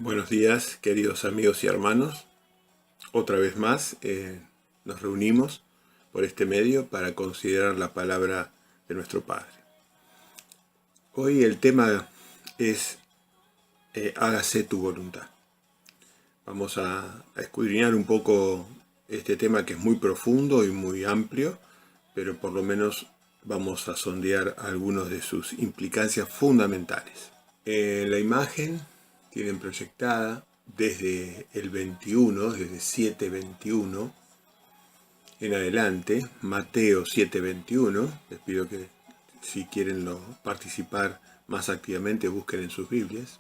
Buenos días, queridos amigos y hermanos. Otra vez más nos reunimos por este medio para considerar la palabra de nuestro Padre. Hoy el tema es hágase tu voluntad. Vamos a escudriñar un poco este tema que es muy profundo y muy amplio, pero por lo menos vamos a sondear algunas de sus implicancias fundamentales. La imagen tienen proyectada desde el 21, desde 7:21 en adelante, Mateo 7:21. Les pido que si quieren participar más activamente busquen en sus Biblias.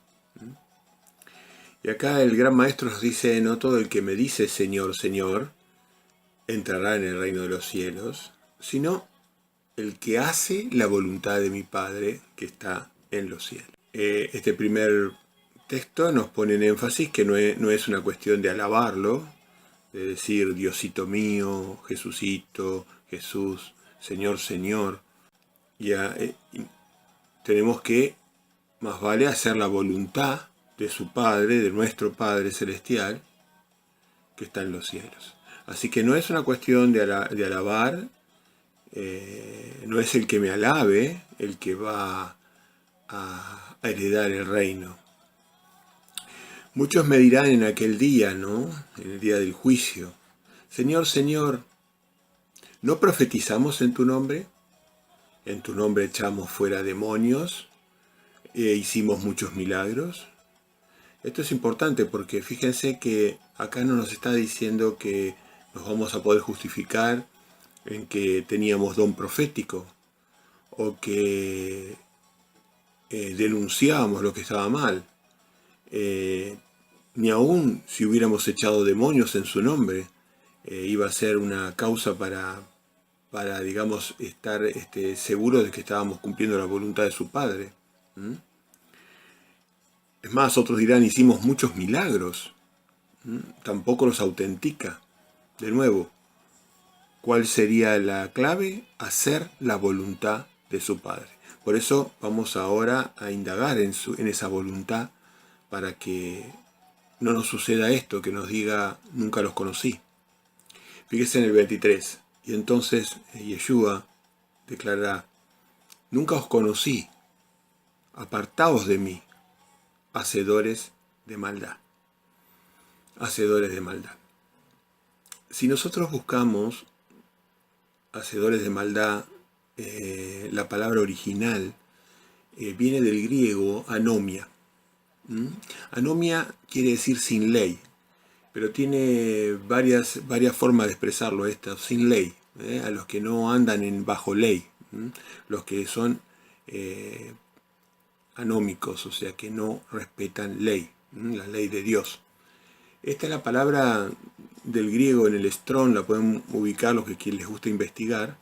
Y acá el gran maestro nos dice: no todo el que me dice Señor, Señor, entrará en el reino de los cielos, sino el que hace la voluntad de mi Padre que está en los cielos. Este primer texto nos pone en énfasis que no es una cuestión de alabarlo, de decir Diosito mío, Jesucito, Jesús, Señor, Señor. Tenemos que más vale hacer la voluntad de su Padre, de nuestro Padre Celestial, que está en los cielos. Así que no es una cuestión de alabar, no es el que me alabe el que va a heredar el reino. Muchos me dirán en aquel día, ¿no? En el día del juicio: Señor, Señor, ¿no profetizamos en tu nombre? En tu nombre echamos fuera demonios, hicimos muchos milagros. Esto es importante porque fíjense que acá no nos está diciendo que nos vamos a poder justificar en que teníamos don profético o que denunciábamos lo que estaba mal. Ni aún si hubiéramos echado demonios en su nombre, iba a ser una causa para digamos, estar seguros de que estábamos cumpliendo la voluntad de su Padre. Es más, otros dirán: hicimos muchos milagros. Tampoco los autentica. De nuevo, ¿cuál sería la clave? Hacer la voluntad de su Padre. Por eso vamos ahora a indagar en esa voluntad, para que no nos suceda esto, que nos diga nunca los conocí. Fíjese en el 23. Y entonces Yeshua declarará: nunca os conocí, apartaos de mí, hacedores de maldad. Hacedores de maldad. Si nosotros buscamos hacedores de maldad, la palabra original viene del griego anomia. Anomia quiere decir sin ley, pero tiene varias formas de expresarlo esto: sin ley, a los que no andan bajo ley, los que son anómicos, o sea, que no respetan ley, la ley de Dios. Esta es la palabra del griego en el Strong, la pueden ubicar los que les gusta investigar,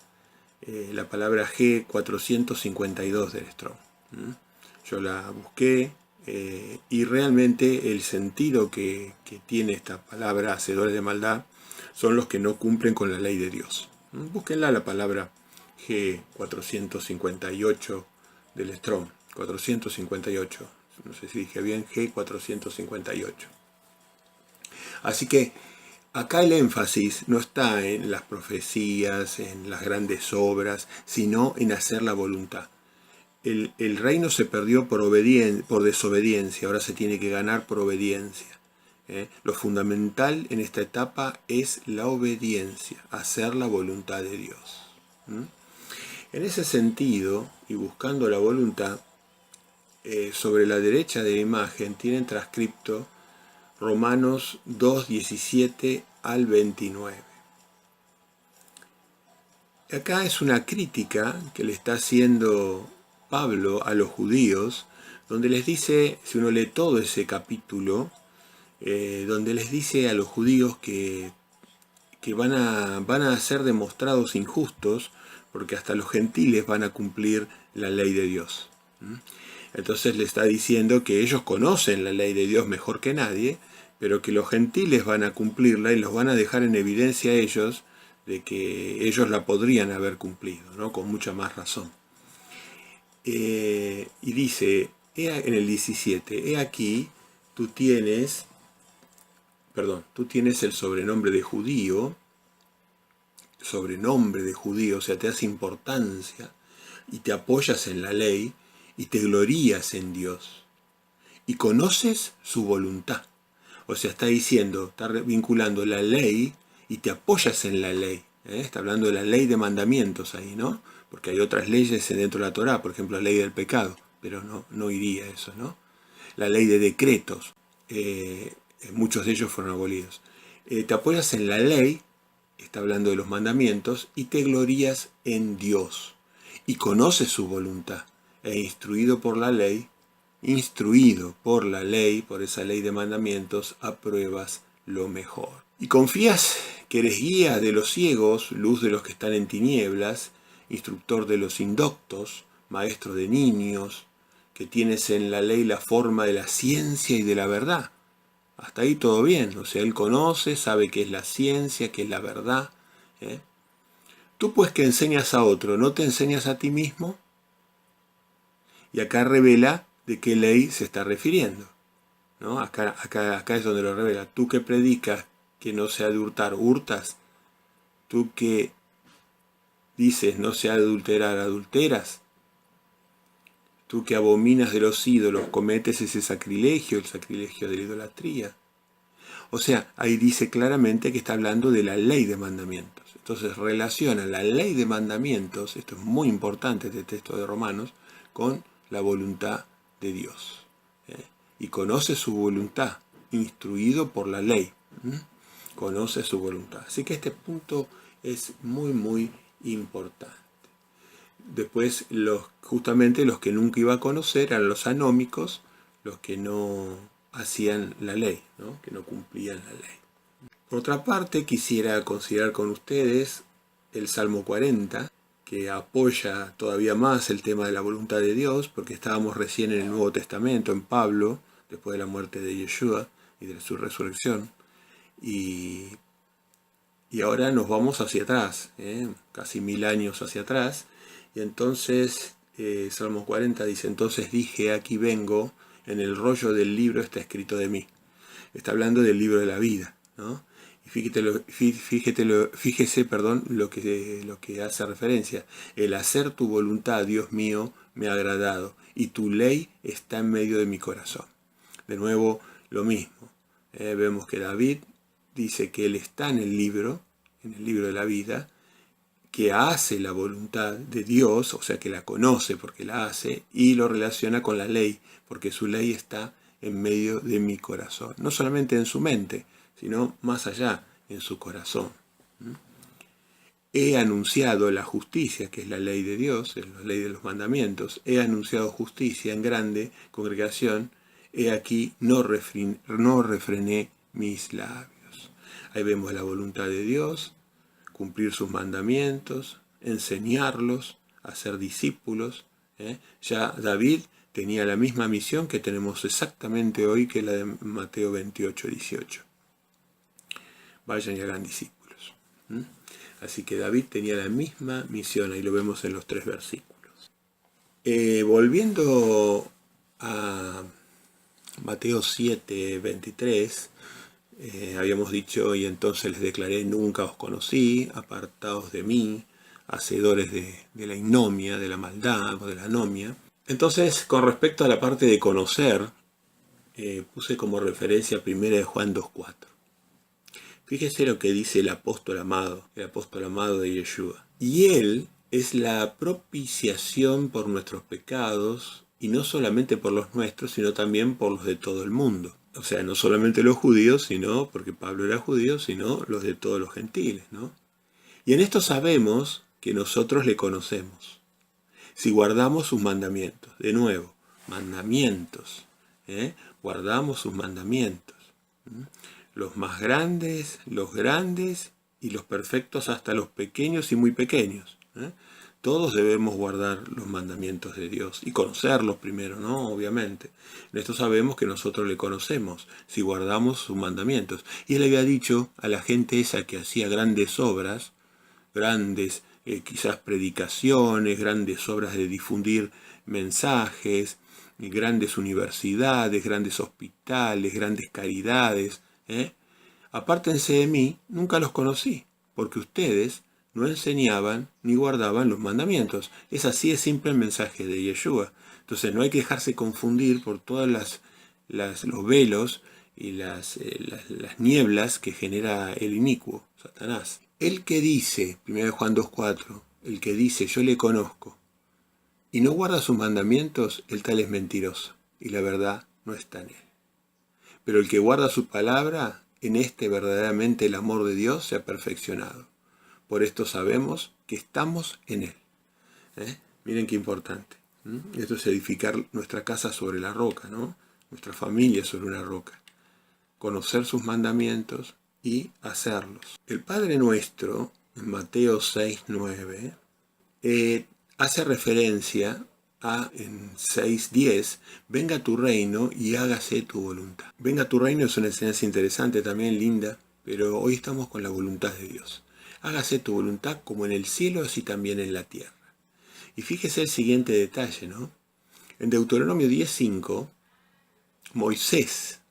la palabra G452 del Strong. Yo la busqué y realmente el sentido que tiene esta palabra, hacedores de maldad, son los que no cumplen con la ley de Dios. Búsquenla, la palabra G458 del Strong, 458, no sé si dije bien, G458. Así que acá el énfasis no está en las profecías, en las grandes obras, sino en hacer la voluntad. El reino se perdió por desobediencia, ahora se tiene que ganar por obediencia. Lo fundamental en esta etapa es la obediencia, hacer la voluntad de Dios. En ese sentido, y buscando la voluntad, sobre la derecha de la imagen tienen transcripto Romanos 2:17 al 29. Acá es una crítica que le está haciendo Pablo a los judíos, donde les dice, si uno lee todo ese capítulo, donde les dice a los judíos que van a ser demostrados injustos, porque hasta los gentiles van a cumplir la ley de Dios. Entonces le está diciendo que ellos conocen la ley de Dios mejor que nadie, pero que los gentiles van a cumplirla y los van a dejar en evidencia a ellos de que ellos la podrían haber cumplido, ¿no? Con mucha más razón. Y dice en el 17, he aquí, tú tienes el sobrenombre de judío, o sea, te das importancia y te apoyas en la ley y te glorías en Dios y conoces su voluntad. O sea, está diciendo, está vinculando la ley y te apoyas en la ley. Está hablando de la ley de mandamientos ahí, ¿no? Porque hay otras leyes dentro de la Torá, por ejemplo, la ley del pecado, pero no iría eso, ¿no? La ley de decretos, muchos de ellos fueron abolidos. Te apoyas en la ley, está hablando de los mandamientos, y te glorías en Dios. Y conoces su voluntad. Instruido por la ley, por esa ley de mandamientos, apruebas lo mejor. Y confías que eres guía de los ciegos, luz de los que están en tinieblas, instructor de los indoctos, maestro de niños, que tienes en la ley la forma de la ciencia y de la verdad. Hasta ahí todo bien, o sea, él conoce, sabe qué es la ciencia, qué es la verdad. Tú pues que enseñas a otro, ¿no te enseñas a ti mismo? Y acá revela de qué ley se está refiriendo, ¿no? Acá es donde lo revela. Tú que predicas que no se ha de hurtar, hurtas. Tú que dices no se ha de adulterar, adulteras. Tú que abominas de los ídolos, cometes ese sacrilegio, el sacrilegio de la idolatría. O sea, ahí dice claramente que está hablando de la ley de mandamientos. Entonces relaciona la ley de mandamientos, esto es muy importante, este texto de Romanos, con la voluntad de Dios. Y conoce su voluntad, instruido por la ley. Conoce su voluntad. Así que este punto es muy, muy importante. Después, justamente los que nunca iba a conocer eran los anómicos, los que no hacían la ley, ¿no? Que no cumplían la ley. Por otra parte, quisiera considerar con ustedes el Salmo 40, que apoya todavía más el tema de la voluntad de Dios, porque estábamos recién en el Nuevo Testamento, en Pablo, después de la muerte de Yeshua y de su resurrección, y ahora nos vamos hacia atrás, casi 1000 años hacia atrás, y entonces Salmo 40 dice, entonces dije, aquí vengo, en el rollo del libro está escrito de mí. Está hablando del libro de la vida, ¿no? Y fíjese, lo que hace referencia. El hacer tu voluntad, Dios mío, me ha agradado, y tu ley está en medio de mi corazón. De nuevo, lo mismo. Vemos que David dice que él está en el libro de la vida, que hace la voluntad de Dios, o sea que la conoce porque la hace, y lo relaciona con la ley, porque su ley está en medio de mi corazón. No solamente en su mente, sino más allá, en su corazón. He anunciado la justicia, que es la ley de Dios, es la ley de los mandamientos. He anunciado justicia en grande congregación. He aquí, no refrené mis labios. Ahí vemos la voluntad de Dios, cumplir sus mandamientos, enseñarlos, hacer discípulos. Ya David tenía la misma misión que tenemos exactamente hoy, que la de Mateo 28:18. Vayan y hagan discípulos. Así que David tenía la misma misión, ahí lo vemos en los 3 versículos. Volviendo a Mateo 7:23, habíamos dicho, y entonces les declaré, nunca os conocí, apartaos de mí, hacedores de la ignomia, de la maldad o de la anomia. Entonces, con respecto a la parte de conocer, puse como referencia 1 de Juan 2:4. Fíjese lo que dice el apóstol amado de Yeshua. Y él es la propiciación por nuestros pecados, y no solamente por los nuestros, sino también por los de todo el mundo. O sea, no solamente los judíos, sino, porque Pablo era judío, sino los de todos los gentiles, ¿no? Y en esto sabemos que nosotros le conocemos, si guardamos sus mandamientos. De nuevo, mandamientos, guardamos sus mandamientos. Los más grandes, los grandes y los perfectos, hasta los pequeños y muy pequeños. Todos debemos guardar los mandamientos de Dios y conocerlos primero, ¿no? Obviamente. En esto sabemos que nosotros le conocemos, si guardamos sus mandamientos. Y él había dicho a la gente esa que hacía grandes obras, grandes quizás predicaciones, grandes obras de difundir mensajes, grandes universidades, grandes hospitales, grandes caridades. Apártense de mí, nunca los conocí, porque ustedes no enseñaban ni guardaban los mandamientos. Es así de simple el mensaje de Yeshua. Entonces no hay que dejarse confundir por todas los velos y las nieblas que genera el inicuo, Satanás. El que dice, 1 Juan 2:4, el que dice yo le conozco y no guarda sus mandamientos, el tal es mentiroso y la verdad no está en él. Pero el que guarda su palabra, en este verdaderamente el amor de Dios se ha perfeccionado. Por esto sabemos que estamos en él. Miren qué importante. Esto es edificar nuestra casa sobre la roca, ¿no? Nuestra familia sobre una roca. Conocer sus mandamientos y hacerlos. El Padre Nuestro, en Mateo 6:9, hace referencia a, en 6:10, venga tu reino y hágase tu voluntad. Venga tu reino es una enseñanza interesante, también linda, pero hoy estamos con la voluntad de Dios. Hágase tu voluntad como en el cielo, así también en la tierra. Y fíjese el siguiente detalle, ¿no? En Deuteronomio 10:5, Moisés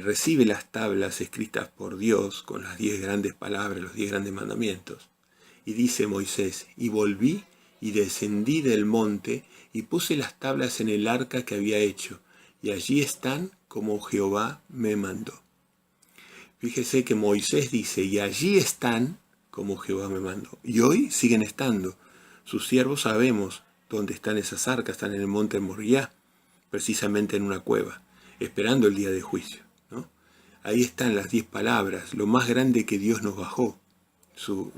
recibe las tablas escritas por Dios con las 10 grandes palabras, los 10 grandes mandamientos. Y dice Moisés, y volví y descendí del monte y puse las tablas en el arca que había hecho, y allí están como Jehová me mandó. Fíjese que Moisés dice, y allí están como Jehová me mandó. Y hoy siguen estando. Sus siervos sabemos dónde están esas arcas, están en el monte Moriah, precisamente en una cueva, esperando el día de juicio, ¿no? Ahí están las 10 palabras, lo más grande que Dios nos bajó,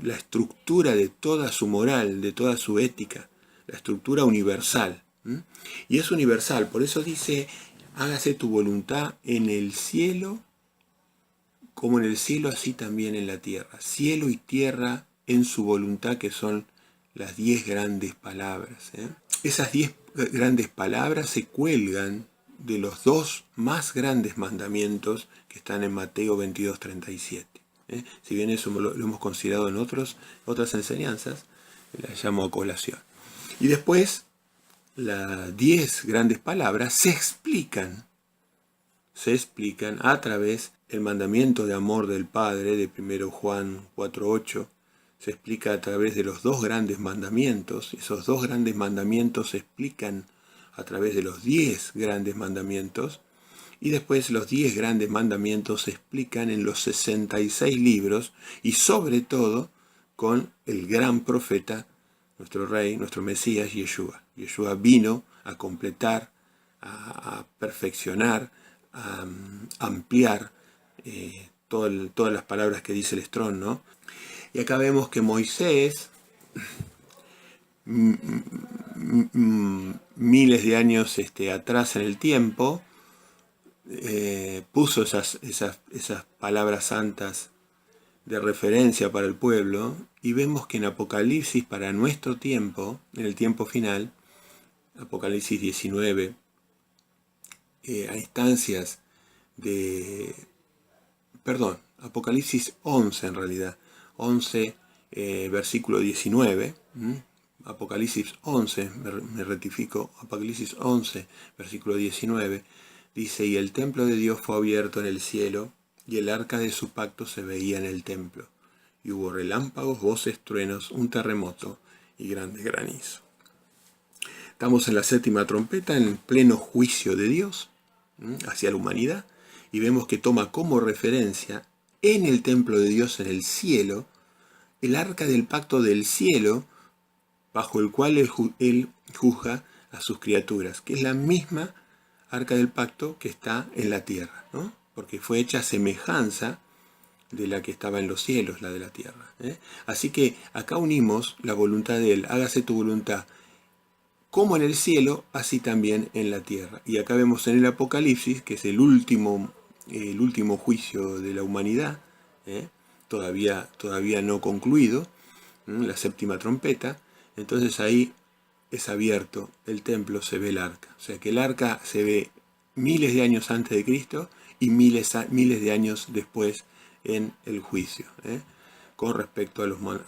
la estructura de toda su moral, de toda su ética, la estructura universal. Y es universal, por eso dice, hágase tu voluntad en el cielo, como en el cielo, así también en la tierra. Cielo y tierra en su voluntad, que son las 10 grandes palabras. Esas 10 grandes palabras se cuelgan de los 2 más grandes mandamientos que están en Mateo 22:37. Si bien eso lo hemos considerado en otras enseñanzas, las llamo a colación. Y después, las 10 grandes palabras se explican a través del mandamiento de amor del Padre de 1 Juan 4:8, se explica a través de los 2 grandes mandamientos. Esos 2 grandes mandamientos se explican a través de los 10 grandes mandamientos, y después los 10 grandes mandamientos se explican en los 66 libros, y sobre todo con el gran profeta, nuestro rey, nuestro Mesías, Yeshua. Yeshua vino a completar, a perfeccionar, a ampliar todas las palabras que dice el Strong, ¿no? Y acá vemos que Moisés, miles de años atrás en el tiempo, puso esas palabras santas de referencia para el pueblo, y vemos que en Apocalipsis, para nuestro tiempo, en el tiempo final, Apocalipsis 19, a instancias Apocalipsis 11 en realidad, 11 versículo 19, Apocalipsis 11, me rectifico, Apocalipsis 11, versículo 19, dice, y el templo de Dios fue abierto en el cielo, y el arca de su pacto se veía en el templo, y hubo relámpagos, voces, truenos, un terremoto y grande granizo. Estamos en la 7ª trompeta, en pleno juicio de Dios hacia la humanidad, y vemos que toma como referencia en el templo de Dios en el cielo, el arca del pacto del cielo, bajo el cual él juzga a sus criaturas, que es la misma arca del pacto que está en la tierra, ¿no? Porque fue hecha semejanza de la que estaba en los cielos, la de la tierra. Así que acá unimos la voluntad de él, hágase tu voluntad, como en el cielo, así también en la tierra. Y acá vemos en el Apocalipsis, que es el último juicio de la humanidad, todavía no concluido, la 7ª trompeta. Entonces ahí es abierto el templo, se ve el arca. O sea que el arca se ve miles de años antes de Cristo y miles de años después en el juicio, con respecto a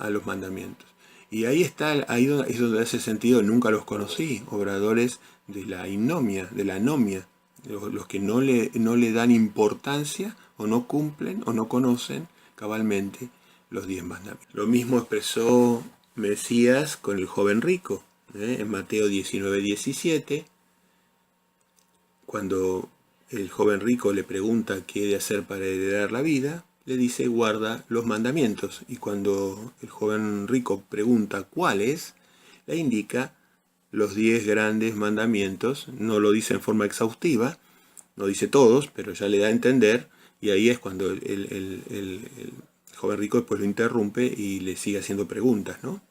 los mandamientos. Y ahí está, ahí es donde hace sentido, nunca los conocí, obradores de la ignomia, de la anomia, los que no le dan importancia o no cumplen o no conocen cabalmente los 10 mandamientos. Lo mismo expresó Mesías con el joven rico, en Mateo 19:17, cuando el joven rico le pregunta qué he de hacer para heredar la vida, le dice guarda los mandamientos. Y cuando el joven rico pregunta cuáles, le indica los 10 grandes mandamientos. No lo dice en forma exhaustiva, no dice todos, pero ya le da a entender. Y ahí es cuando el joven rico después lo interrumpe y le sigue haciendo preguntas, ¿no?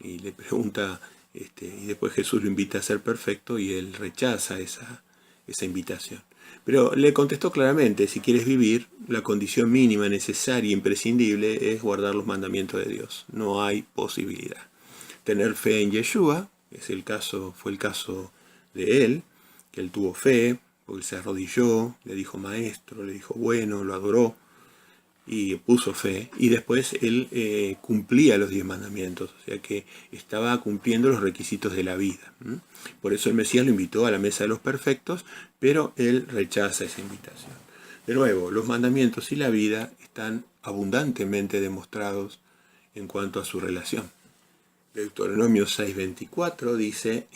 Y le pregunta, y después Jesús lo invita a ser perfecto y él rechaza esa invitación. Pero le contestó claramente, si quieres vivir, la condición mínima, necesaria, imprescindible es guardar los mandamientos de Dios. No hay posibilidad. Tener fe en Yeshua, fue el caso de él, que él tuvo fe, porque se arrodilló, le dijo maestro, le dijo bueno, lo adoró y puso fe, y después él cumplía los 10 mandamientos, o sea que estaba cumpliendo los requisitos de la vida. Por eso el Mesías lo invitó a la mesa de los perfectos, pero él rechaza esa invitación. De nuevo, los mandamientos y la vida están abundantemente demostrados en cuanto a su relación. Deuteronomio 6:24 dice,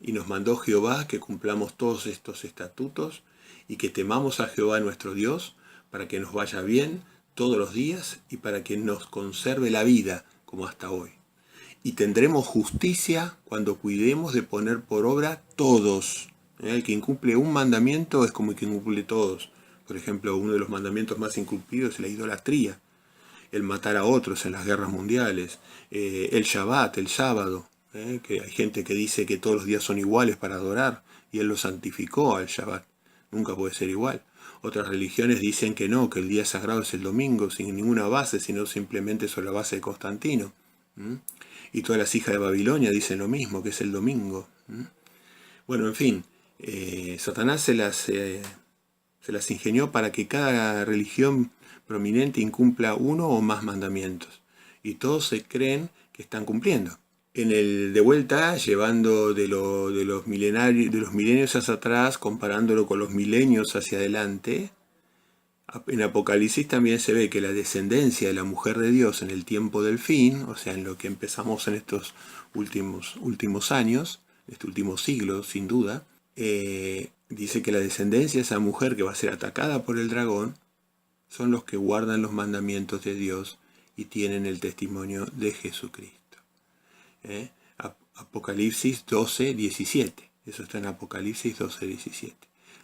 y nos mandó Jehová que cumplamos todos estos estatutos y que temamos a Jehová nuestro Dios para que nos vaya bien todos los días y para que nos conserve la vida como hasta hoy. Y tendremos justicia cuando cuidemos de poner por obra todos. El que incumple un mandamiento es como el que incumple todos. Por ejemplo, uno de los mandamientos más incumplidos es la idolatría, el matar a otros en las guerras mundiales, el Shabbat, el sábado, que hay gente que dice que todos los días son iguales para adorar, y él lo santificó al Shabbat. Nunca puede ser igual. Otras religiones dicen que no, que el día sagrado es el domingo, sin ninguna base, sino simplemente sobre la base de Constantino. Y todas las hijas de Babilonia dicen lo mismo, que es el domingo. Bueno, en fin, Satanás se las ingenió para que cada religión prominente incumpla uno o más mandamientos. Y todos se creen que están cumpliendo. En el de vuelta, llevando de los milenios hacia atrás, comparándolo con los milenios hacia adelante, en Apocalipsis también se ve que la descendencia de la mujer de Dios en el tiempo del fin, o sea, en lo que empezamos en estos últimos años, este último siglo, sin duda, dice que la descendencia de esa mujer que va a ser atacada por el dragón son los que guardan los mandamientos de Dios y tienen el testimonio de Jesucristo. Apocalipsis 12:17. Eso está en Apocalipsis 12:17.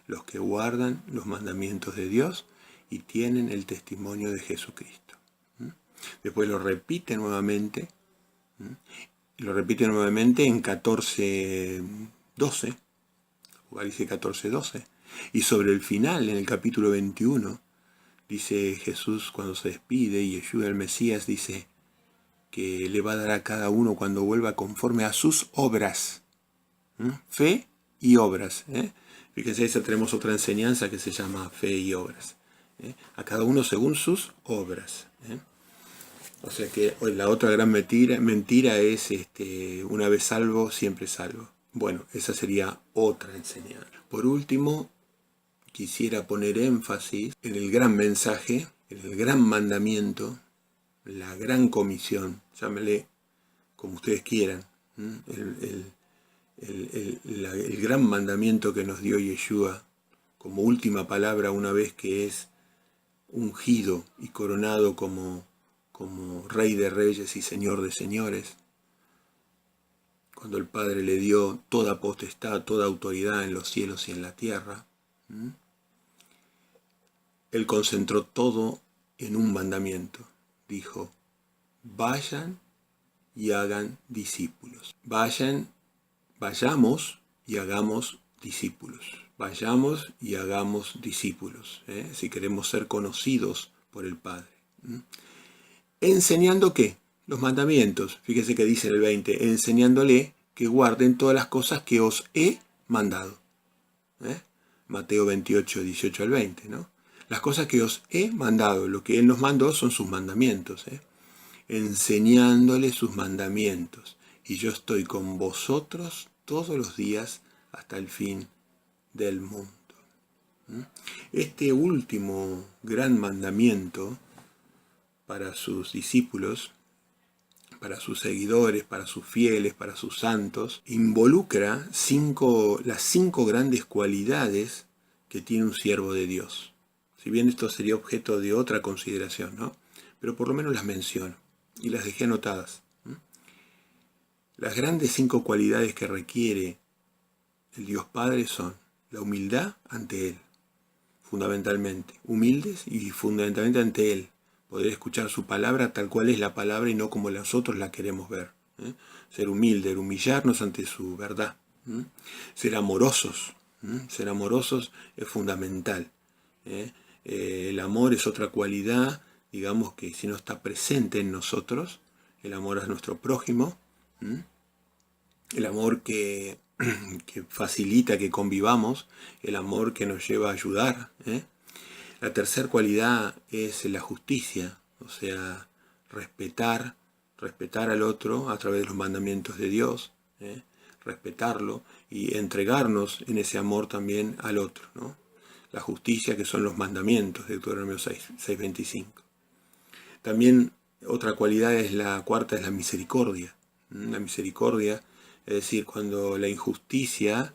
Los que guardan los mandamientos de Dios y tienen el testimonio de Jesucristo. Después lo repite nuevamente. Lo repite nuevamente en 14:12. Apocalipsis 14:12. Y sobre el final, en el capítulo 21, dice Jesús cuando se despide, y Yeshua el Mesías dice que le va a dar a cada uno cuando vuelva conforme a sus obras. Fe y obras. Fíjense, esa tenemos otra enseñanza que se llama fe y obras. A cada uno según sus obras. O sea que la otra gran mentira es una vez salvo, siempre salvo. Bueno, esa sería otra enseñanza. Por último, quisiera poner énfasis en el gran mensaje, en el gran mandamiento, la gran comisión, llámele como ustedes quieran, el gran mandamiento que nos dio Yeshua como última palabra una vez que es ungido y coronado como Rey de Reyes y Señor de Señores, cuando el Padre le dio toda potestad, toda autoridad en los cielos y en la tierra. Él concentró todo en un mandamiento. Dijo, vayan y hagan discípulos. Vayamos y hagamos discípulos. Vayamos y hagamos discípulos, si queremos ser conocidos por el Padre. ¿Enseñando qué? Los mandamientos. Fíjese que dice en el 20, enseñándole que guarden todas las cosas que os he mandado. Mateo 28, 18 al 20, ¿no? Las cosas que os he mandado, lo que Él nos mandó son sus mandamientos. enseñándoles sus mandamientos. Y yo estoy con vosotros todos los días hasta el fin del mundo. Este último gran mandamiento para sus discípulos, para sus seguidores, para sus fieles, para sus santos, involucra las cinco grandes cualidades que tiene un siervo de Dios. Si bien esto sería objeto de otra consideración, ¿no? Pero por lo menos las menciono y las dejé anotadas. Las grandes 5 cualidades que requiere el Dios Padre son la humildad ante Él, fundamentalmente, humildes y fundamentalmente ante Él, poder escuchar su palabra tal cual es la palabra y no como nosotros la queremos ver. Ser humilde, humillarnos ante su verdad. Ser amorosos. Ser amorosos es fundamental. El amor es otra cualidad, digamos que si no está presente en nosotros, el amor a nuestro prójimo, el amor que facilita que convivamos, el amor que nos lleva a ayudar. La tercera cualidad es la justicia, o sea, respetar al otro a través de los mandamientos de Dios, respetarlo y entregarnos en ese amor también al otro, ¿no? La justicia, que son los mandamientos de Deuteronomio 6:25. También otra cualidad la cuarta, es la misericordia. La misericordia, es decir, cuando la injusticia,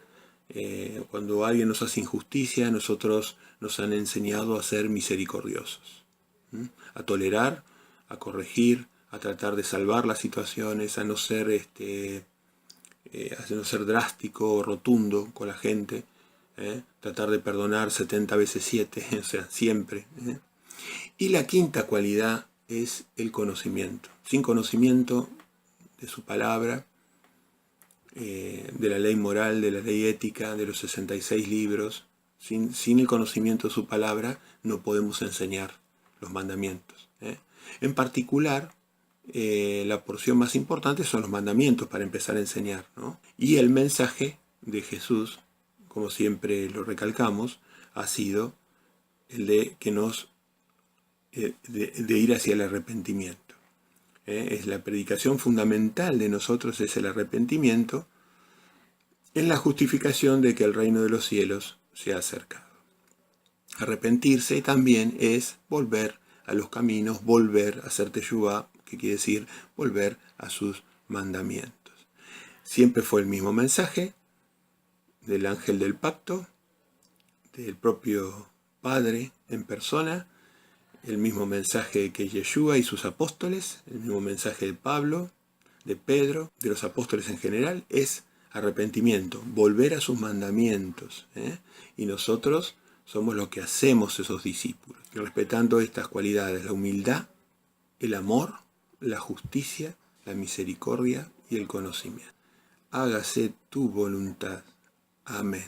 cuando alguien nos hace injusticia, nosotros nos han enseñado a ser misericordiosos, a tolerar, a corregir, a tratar de salvar las situaciones, a no ser drástico o rotundo con la gente, tratar de perdonar 70 veces 7, o sea, siempre. Y la quinta cualidad es el conocimiento. Sin conocimiento de su palabra, de la ley moral, de la ley ética, de los 66 libros, sin el conocimiento de su palabra, no podemos enseñar los mandamientos. En particular, la porción más importante son los mandamientos para empezar a enseñar, ¿no? Y el mensaje de Jesús, como siempre lo recalcamos, ha sido el de que de ir hacia el arrepentimiento. Es la predicación fundamental de nosotros, es el arrepentimiento, en la justificación de que el reino de los cielos se ha acercado. Arrepentirse también es volver a los caminos, volver a hacer teshuvá, que quiere decir volver a sus mandamientos. Siempre fue el mismo mensaje del ángel del pacto, del propio Padre en persona, el mismo mensaje que Yeshua y sus apóstoles, el mismo mensaje de Pablo, de Pedro, de los apóstoles en general, es arrepentimiento, volver a sus mandamientos. Y nosotros somos los que hacemos esos discípulos, respetando estas cualidades: la humildad, el amor, la justicia, la misericordia y el conocimiento. Hágase tu voluntad. Amén.